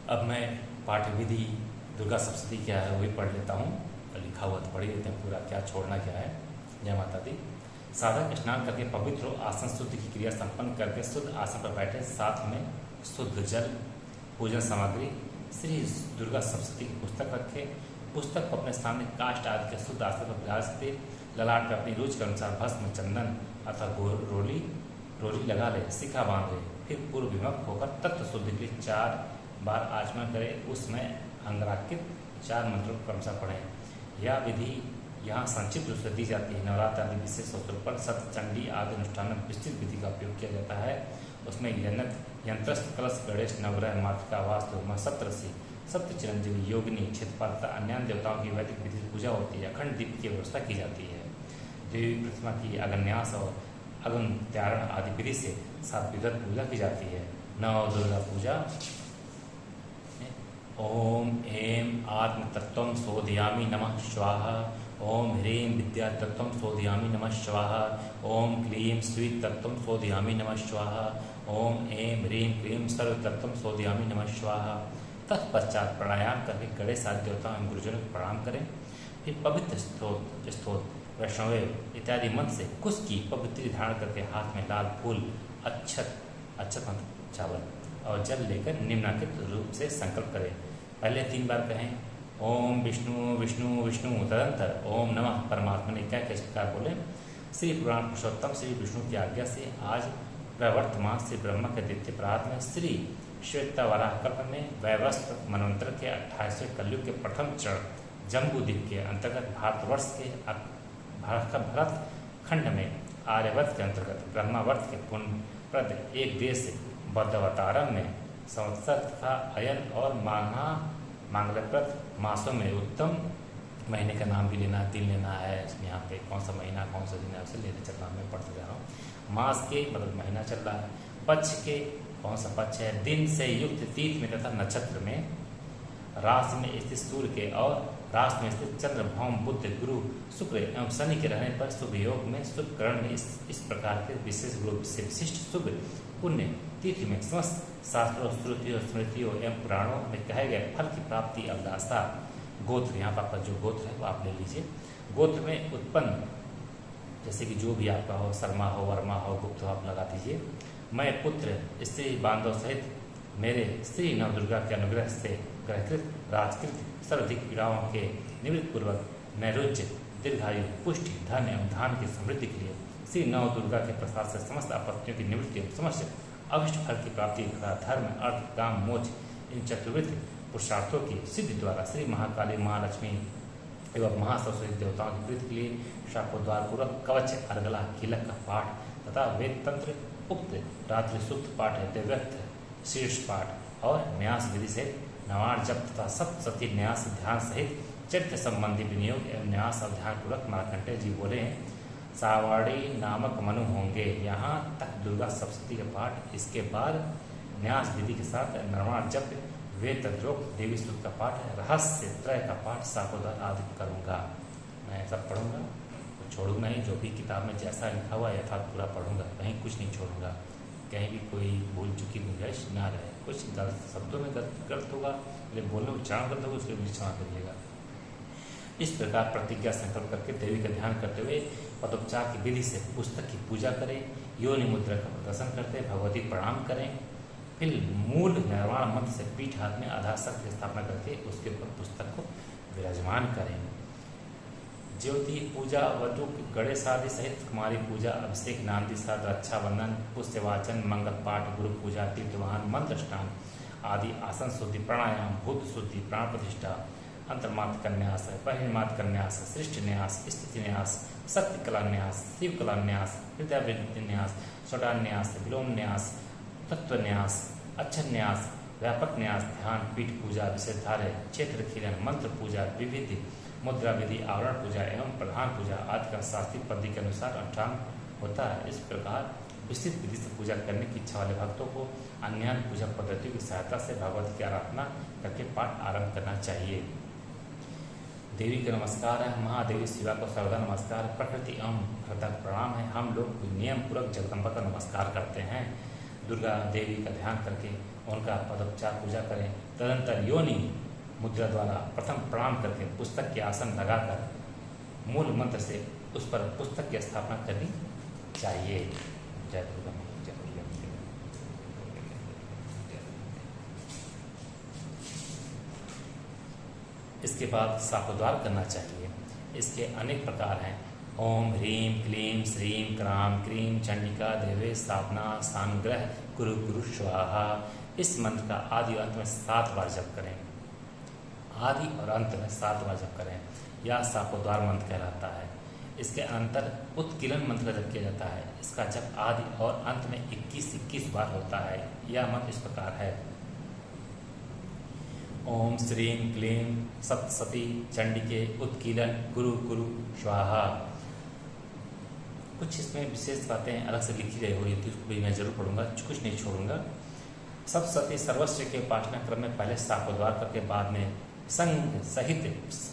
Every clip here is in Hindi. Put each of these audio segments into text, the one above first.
अब मैं पाठ्य विधि दुर्गा सप्तशती क्या है वही पढ़ लेता हूँ। लिखा हुआ तो पढ़ ही लेते हैं पूरा, क्या छोड़ना क्या है। जय माता दी। साधक स्नान करके पवित्र हो, आसन शुद्ध की क्रिया संपन्न करके शुद्ध आसन पर बैठे, साथ में शुद्ध जल, पूजन सामग्री, श्री दुर्गा सप्तशती की पुस्तक रखे। पुस्तक को अपने सामने काष्ठ आदि के शुद्ध आसन पर विराजते, ललाट पर अपनी रुचि के अनुसार भस्म, चंदन अथवा रोली लगा ले, शिखा बांध ले। फिर पूर्व विमुख होकर तत्व शुद्धि के लिए 4 बार आचमन करें। उसमें अंगराकित 4 मंत्रों को क्रमशः पढ़ें। यह विधि यहाँ संक्षिप्त रूप से दी जाती है। नवरात्र आदि विशेष अवसरों पर सप्तचंडी आदि अनुष्ठान में विस्तृत विधि का उपयोग किया जाता है। उसमें यंत्रस्थ, कलश, गणेश, नवग्रह, मातृका, वास्तु, सप्तऋषि, सप्त चिरंजीवी, योगिनी, क्षेत्रपालता, अन्य देवताओं की वैदिक विधि पूजा होती है। अखंड दीप की व्यवस्था की जाती है। देवी प्रतिमा की अगन्यास और अगम त्यारण आदि विधि से 7 विधत पूजा की जाती है। नव दुर्गा पूजा। ओम ऐं आत्म तत्वं शोधयामि नमः स्वाहा। ओम ह्रीं विद्या तत्वं शोधयामि नमः स्वाहा। ओम क्लीं स्वीत तत्वं शोधयामि नमः स्वाहा। ओम ऐं ह्रीं क्लीं सर्व तत्वं शोधयामि नमः स्वाहा। तत्पश्चात प्राणायाम करके गणेश आदि देवताओं एवं गुरुजनों को प्रणाम करें। फिर पवित्र स्तोत्र वैष्णव इत्यादि मंत्र से कुश की पवित्र धारण करके हाथ में लाल फूल, अक्षत चावल और जल लेकर निम्नलिखित रूप से संकल्प करें। पहले 3 बार कहें ओम विष्णु विष्णु विष्णु, तदंतर ओम नमः परमात्मने कह के इस प्रकार बोले। श्री पुराण पुरुषोत्तम श्री विष्णु की आज्ञा से आज प्रवर्तमान श्री ब्रह्मा के द्वितीय प्रात में श्री श्वेतवाराह कल्प में वैवस्त्र मनवंतर के 28वें कलयुग के प्रथम चरण जम्बूद्वीप के अंतर्गत भारतवर्ष के भरत खंड में आर्यवर्त के अंतर्गत ब्रह्मावर्त के पुण्यप्रद एक देश बद्धावतारम में संवत्सर तथा अयन और मांगल्यप्रद मासों में उत्तम महीने का नाम भी लेना, दिन लेना है। इसमें यहाँ पे कौन सा महीना कौन सा दिन है उसे लेने चल रहा, मैं पढ़ते जा रहा हूँ। मास के मतलब महीना चल रहा है, पक्ष के कौन सा पक्ष है, दिन से युक्त तीर्थ में तथा नक्षत्र में, राशि में स्थित सूर्य के और राशि में स्थित चंद्र, भौम, बुध, गुरु, शुक्र एवं शनि के रहने पर शुभ योग में शुभ करण में इस प्रकार के विशेष रूप से विशिष्ट शुभ पुण्य तिथि में समस्त शास्त्रों, श्रुतियों, स्मृतियों एवं पुराणों में कहे गए फल की प्राप्ति अभिलाषा गोत्र, यहाँ पर आपका जो गोत्र है वो आप ले लीजिए। गोत्र में उत्पन्न जैसे कि जो भी आपका हो, शर्मा हो, वर्मा हो, गुप्त हो, आप लगा दीजिए। मैं पुत्र, स्त्री, बांधव सहित मेरे श्री नवदुर्गा के अनुग्रह से ग्रहकृत, राजकृत सर्वाधिक पीड़ाओं के निवृत्त पूर्वक नैरोज्य, दीर्घायु, पुष्टि, धन एवं धान की समृद्धि के लिए श्री नवदुर्गा के प्रसाद से समस्त आपत्तियों की निवृत्ति एवं समस्त अभिष्ट फल की प्राप्ति तथा धर्म, अर्थ, काम, मोक्ष इन चतुर्विध पुरुषार्थों की सिद्धि द्वारा श्री महाकाली, महालक्ष्मी एवं महासरस्वती देवताओं की प्रीति के लिए शाकोद्वार पूर्वक कवच, अर्गला, कीलक का पाठ तथा वेद तंत्र, उक्त रात्रि सूक्त पाठ, दिव्यर्थ, शीर्ष पाठ और न्यास विधि से नवार जप तथा सप्तशती न्यास ध्यान सहित चरित्र संबंधी विनियोग एवं न्यास और ध्यान पूर्वक मार्कंडेय जी बोले सावाड़ी नामक मनु होंगे। यहाँ तक दुर्गा सप्तशती का पाठ, इसके बाद न्यास विधि के साथ नवार जप, वेद तंत्रोक्त, देवी सूक्त का पाठ, रहस्य त्रय का पाठ, शाकोद्वार आदि करूँगा। मैं सब पढ़ूंगा, तो छोड़ूंगा नहीं। जो भी किताब में जैसा लिखा हुआ है यथार्थ पूरा पढ़ूंगा, कहीं कुछ नहीं छोड़ूंगा, कहीं भी कोई भूल चुकी गुंजाइश ना रहे। कुछ गलत शब्दों में गलत होगा, बोलने उच्चारण गलत होगा, उसके लिए क्षमा करिएगा। इस प्रकार प्रतिज्ञा संकल्प करके देवी का ध्यान करते हुए पदोपचार की विधि से पुस्तक की पूजा करें। योनि मुद्रा का प्रदर्शन करते भगवती प्रणाम करें। फिर मूल निर्वाण मंत्र से पीठ हाथ में आधार शक्ति की स्थापना करके उसके ऊपर पुस्तक को विराजमान करें। ज्योति पूजा, वधु, गणेश आदि सहित कुमारी पूजा, अभिषेक, नांदी साध, रक्षा बंधन, पुष्य वाचन, मंगल पाठ, गुरु पूजा, तीर्थवाहन, मंत्र स्नान आदि, आसन शुद्धि, प्राणायाम, भूत शुद्धि, प्राण प्रतिष्ठा, अंतर्मात्र कन्यास, बहिर्मात्र कन्यास, सृष्टि न्यास, स्थिति न्यास, शक्ति कला न्यास, शिव कला न्यास, हृदय वृद्धि न्यास, षडान्यास, विलोम न्यास, तत्व न्यास, अच्छन न्यास, व्यापक न्यास, ध्यान, पीठ पूजा, विषयधार्य, क्षेत्र खिलन, मंत्र पूजा, विविध मुद्रा विधि, आवरण पूजा एवं प्रधान पूजा आदि का शास्त्रीय पद्धति के अनुसार अनुष्ठान होता है। इस प्रकार विस्तृत विधि से पूजा करने की इच्छा वाले भक्तों को अन्य पूजा पद्धतियों की सहायता से भगवती की आराधना करके पाठ आरंभ करना चाहिए। देवी के नमस्कार है, महादेवी शिवा को सर्वदा नमस्कार, प्रकृति एवं हृदय प्रणाम है। हम लोग नियम पूर्वक जगदम्बा का नमस्कार करते हैं। दुर्गा देवी का ध्यान करके उनका पदोपचार पूजा करें। तदनंतर योनि मुद्रा द्वारा प्रथम प्रणाम करके पुस्तक के आसन लगाकर मूल मंत्र से उस पर पुस्तक की स्थापना करनी चाहिए। जय दुर्गा माँ, जय दुर्गा माँ। इसके बाद शापोद्वार करना चाहिए। इसके अनेक प्रकार हैं। ओम ह्रीं क्लीं श्रीं क्रां क्रीं चंडिका देवे स्थापना सानुग्रह कुरु कुरु स्वाहा। इस मंत्र का आदि और अंत में 7 बार जप करें। आदि और अंत में 7 बार जप करें। यह शापोद्वार मंत्र कहलाता है। इसके अंतर उत्कीलन मंत्र का जप किया जाता है। इसका जप आदि और अंत में 21-21 बार होता है। यह मंत्र इस प्रकार है। ओम श्रीं क्लीं सप्तसती चंडिके उत्कीलन कुरु कुरु स्वाहा। कुछ इसमें विशेष बातें अलग से लिखी गई हुई थी, उसको भी मैं जरूर पढ़ूंगा, कुछ नहीं छोड़ूंगा। सप्तसती सर्वस्व के उपासना क्रम में पहले शापोद्वार करके बाद में संग सहित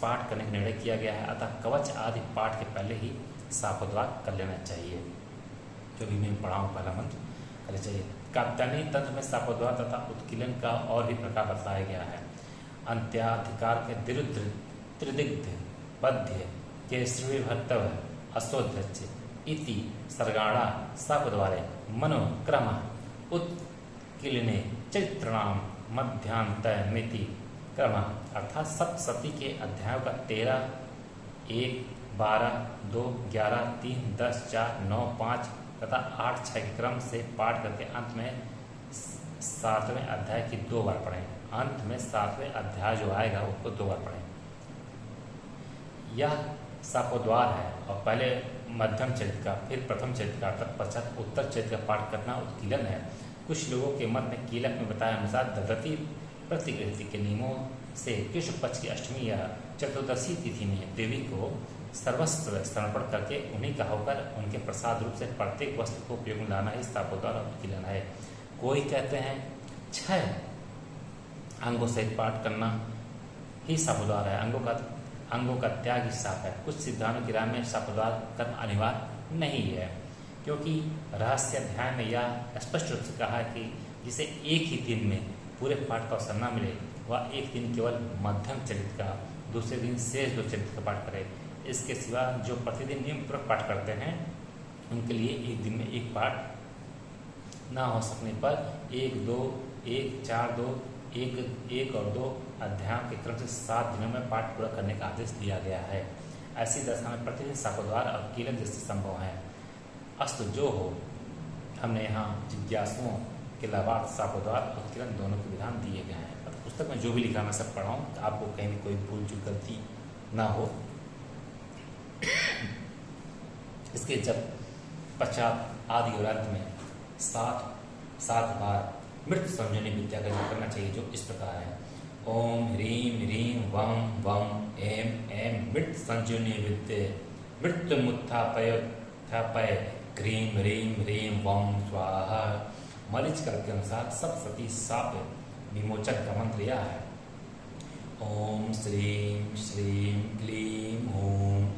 पाठ करने का निर्णय किया गया है। अतः कवच आदि पाठ के पहले ही शापोद्वार कर लेना चाहिए। जो भी मैं पढ़ाऊँ पहला मंत्र करना चाहिए। कात्यायनी तंत्र में शापोद्वार तथा उत्कीलन का और भी प्रकार बताया गया है। अंत्याधिकार के दिरुद्र त्रिदिग्ध पद्य केसरी भक्तव अशोध्य इति सर्गाणा शापोद्वारे मनोक्रम उत्कीलने चरित्रणाम मध्यांतमिति क्रम अर्थात सप्तशती के अध्यायों का 13, 1, 12, 2, 11, 3, 10, 4, 9, 5 तथा 8, 6 के क्रम से पाठ करके अंत में 7वें अध्याय की 2 बार पढ़ें। अंत में 7वें अध्याय जो आएगा उसको 2 बार पढ़ें। यह शापोद्वार है और पहले मध्यम चरित्र का, फिर प्रथम चरित्र का, तत्पश्चात उत्तर चरित्र का पाठ करना उत्कीलन है। कुछ लोगों के मत में कीलक में बताया अनुसार दगति प्रतिगृति के नियमों से कृष्ण पक्ष की अष्टमी या चतुर्दशी तिथि में देवी को सर्वस्व समर्पण करके उन्हीं का होकर उनके प्रसाद रूप से प्रत्येक वस्तु को उपयोग में लाना ही शापोद्वार और उत्कीलन है। कोई कहते हैं 6 अंगों सहित पाठ करना ही शापोद्वार है। अंगों का त्याग ही शाप है। कुछ सिद्धांतों की राय में शापोद्वार करना अनिवार्य नहीं है, क्योंकि रहस्य अध्याय में यह स्पष्ट रूप से कहा है कि जिसे एक ही दिन में पूरे पाठ का अवसर न मिले वह एक दिन केवल मध्यम चरित्र का, दूसरे दिन शेष 2 चरित्र का पाठ करे। इसके सिवा जो प्रतिदिन नियमपूर्वक पाठ करते हैं उनके लिए एक दिन में एक पाठ ना हो सकने पर 1, 2, 1, 4, 2, 1 और 2 अध्यायों के क्रम से 7 दिनों में पाठ पूरा करने का आदेश दिया गया है। ऐसी दशा में प्रतिदिन शापोद्वार और कीलन जैसे संभव है। अस्तु जो हो, हमने यहाँ जिज्ञासुओं के लाभार्थ शापोद्वार और कीलन दोनों के विधान दिए गए हैं। पुस्तक में जो भी लिखा मैं सब पढ़ाऊँ, आपको कहीं भी कोई भूल चूक गलती ना हो। इसके जब पश्चात आदि और अंत में 7 बार मृत्यु संजीवनी विद्या का जप करना चाहिए, जो इस प्रकार है। ओम ह्रीं ह्रीं वम वम एम एम मृत्यु संजीवनी विद्ये मृत्युमुत्थापय क्रीं ह्रीं ह्रीं वम स्वाहा। मरीचिका के अनुसार सप्तशती शाप विमोचन का मंत्र यह है। ओम श्रीं श्रीं क्लीं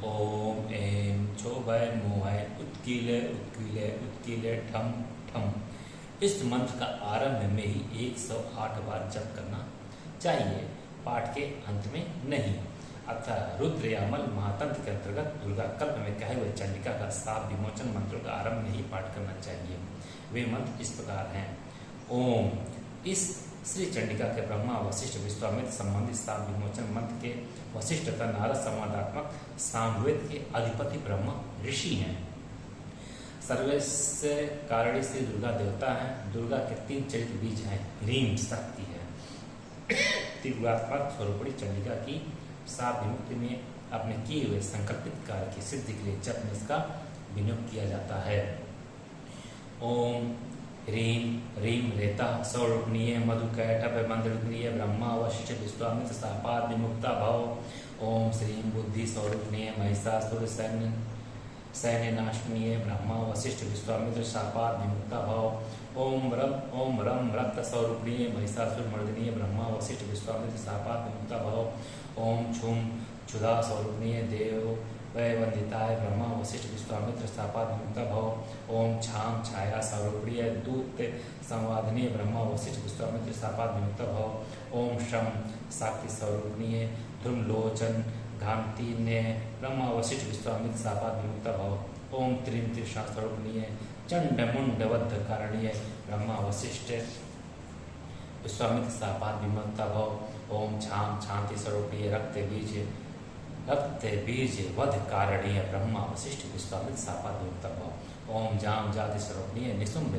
ओम ऐं क्षोभय मोहय उत्कीले उत्कीले उत्कीले ठम ठम। इस मंत्र का आरंभ में ही 108 बार जप करना चाहिए, पाठ के अंत में नहीं। अतः रुद्र यामल महातंत्र के अंतर्गत दुर्गा कल्प में कहे हुए चंडिका का शाप विमोचन मंत्रों का आरंभ में ही पाठ करना चाहिए। वे मंत्र इस प्रकार हैं। ओम इस श्री चंडिका के ब्रह्मा वशिष्ठ विश्वामित्र संबंधित शाप विमोचन मंत्र के वशिष्ठ तथा नारद संवादात्मक सामवेद के अधिपति ब्रह्मा ऋषि हैं। सर्वस्य कारणी श्री दुर्गा देवता हैं। दुर्गा के 3 चरित्र बीज हैं। ह्रीं शक्ति है। त्रिगुणात्मक स्वरूपणी चंडिका की शाप विमुक्ति में अपने किए हुए संकल्पित कार्य की सिद्धि के लिए जप में इसका विनियोग किया जाता है। ओम ह्रीं ह्रीं रेता स्वरूपणीय मधुकैटभ मंत्रनीय ब्रह्मा वशिष्ठ विश्वामित्र शापाद विमुक्ता भव। ओम श्रीं बुद्धि स्वरूपणीय महिषासुर सैन्य नाशनीय ब्रह्मा वशिष्ठ विश्वामित्र शापाद विमुक्ता भव। ओम रम रक्त स्वरूपणीय महिषासुर मर्दनीय ब्रह्मा वशिष्ठ विश्वामित्र शापाद विमुक्ता भव। ओम छुम क्षुधा स्वरूपणीय देव वंदिताय ब्रह्मा वशिष्ठ विश्वामित्र स्थापात विमुक्ता भव। ओम छाम छाया स्वरूपीय दूत संवादनीय ब्रह्मा वशिष्ठ विश्वामित्र स्थापात विमुक्ता भव। ओम शम शक्ति स्वरूपनीय ध्रुमलोचन घामतीन्य ब्रह्मा वशिष्ठ विश्वामित्र स्थापात विमुक्ता भव। ओम त्रिम त्रिषा स्वरूपनीय चंड मुंड वध कारणीय ब्रह्मा वशिष्ठ विश्वामित्र स्थापात विमुक्ता भव। ओम छाम शांति स्वरूपीय रक्त बीज वध कारणीय ब्रह्मा वशिष्ठ विश्वामित्र स्थापात विमुक्ता भव। ओम जाम जाति स्वरूपनीय निशुंभ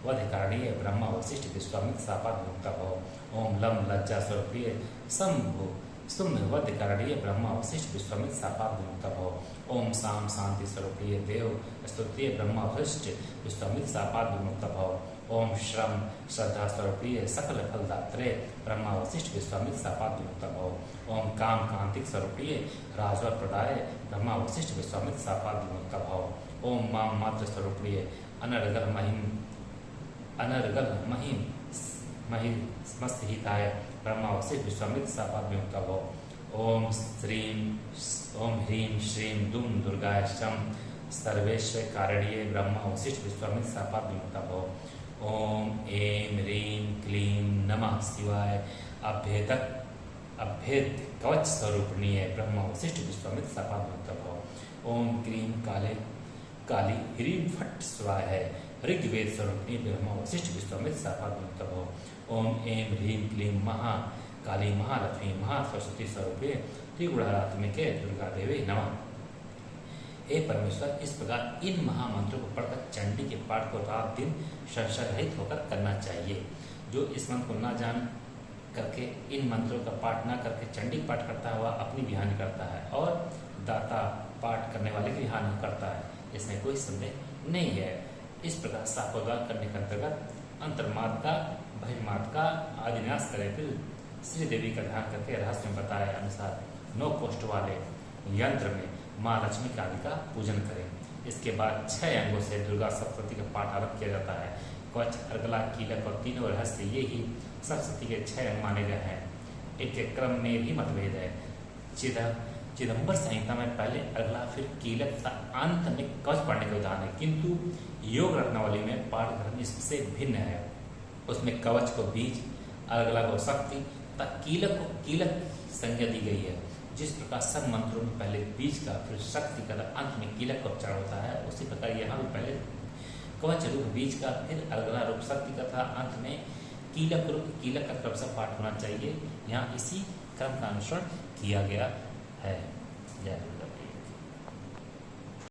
वध कारणीय ब्रह्मा वशिष्ठ विश्वामित्र स्थापात विमुक्ता भव। ओम लम लज्जा स्वरूपीय शंभु शुंभ वध कारणीय ब्रह्मा वशिष्ठ विश्वामित्र स्थापात विमुक्ता भव। ओम साम शांति स्वरूपीय देव स्तुतीय ब्रह्मा वशिष्ठ विश्वामित्र स्थापात विमुक्ता भव। ओम श्रम श्रद्धा स्वरूपीय सकल फलदात्रे ब्रह्मा वशिष्ठ विश्वामित्र स्थापात विमुक्ता भव। ओम काम कांतिक स्वरूपीय राजवर प्रदाय ब्रह्मा वशिष्ठ विश्वामित्र स्थापात विमुक्ता भव। ओम माम मात्र स्वरूपीय अनर्गल महिम समस्त हिताय ब्रह्मा वशिष्ठ विश्वामित्र स्थापात विमुक्ता भव। ओम ह्रीं श्रीं दुम दुर्गाय शम सर्वेश्वर कारणीय ब्रह्मा वशिष्ठ विश्वामित्र स्थापात विमुक्ता भव। ओम ऐं ह्रीं क्लीं नमः शिवाय अभेद कवच स्वरूपनीय ब्रह्मा वशिष्ठ विश्वामित्र स्थापात विमुक्ता भव। ओम क्लीं काली ह्रीं फट स्वाहा ऋग्वेद स्वरूपनीय ब्रह्मा वशिष्ठ विश्वामित्र स्थापात विमुक्ता भव। ओम ऐं ह्रीं क्लीं काली महालक्ष्मी महासरस्वती स्वरूपे त्रिगुणात्मिके दुर्गा देवी नमः। हे परमेश्वर, इस प्रकार इन महामंत्रों को पढ़कर चंडी के पाठ को रात दिन संशय रहित होकर करना चाहिए। जो इस मंत्र को न जान करके इन मंत्रों का पाठ न करके चंडी पाठ करता है वह अपनी भी हानि करता है और दाता पाठ करने वाले की हानि करता है, इसमें कोई संदेह नहीं है। इस प्रकार सापोद्वार करने के अंतर्गत अंतर्माद का बहिर्माद का आदिन्यास करें। फिर श्री देवी का ध्यान करके रहस्य में बताए अनुसार 9 कोष्ठ वाले यंत्र में माँ लक्ष्मी का आदि का पूजन करें। इसके बाद 6 अंगों से दुर्गा सप्तशती का पाठ आरंभ किया जाता है। कवच, अर्गला, कीलक और तीनों रहस्य ये ही सप्तशती के 6 अंग माने गए हैं। इनके क्रम में भी मतभेद है। चिदंबर संहिता में पहले अर्गला फिर कीलक तथा अंत में कवच पढ़ने के उदाहरण है, किंतु योग रत्नावली में पाठ धर्म इससे भिन्न है। उसमें कवच को बीज, अर्गला को शक्ति तथा कीलक को कीलक संज्ञा दी गई है। जिस प्रकार सब मंत्रों में पहले बीज का फिर शक्ति का अंत में कीलक का उच्चारण होता है, उसी प्रकार यहाँ भी पहले कवच रूप बीज का फिर अर्गला रूप शक्ति का था, अंत में कीलक रूप कीलक का क्रम से पाठ होना चाहिए। यहाँ इसी क्रम का अनुसरण किया गया है। जय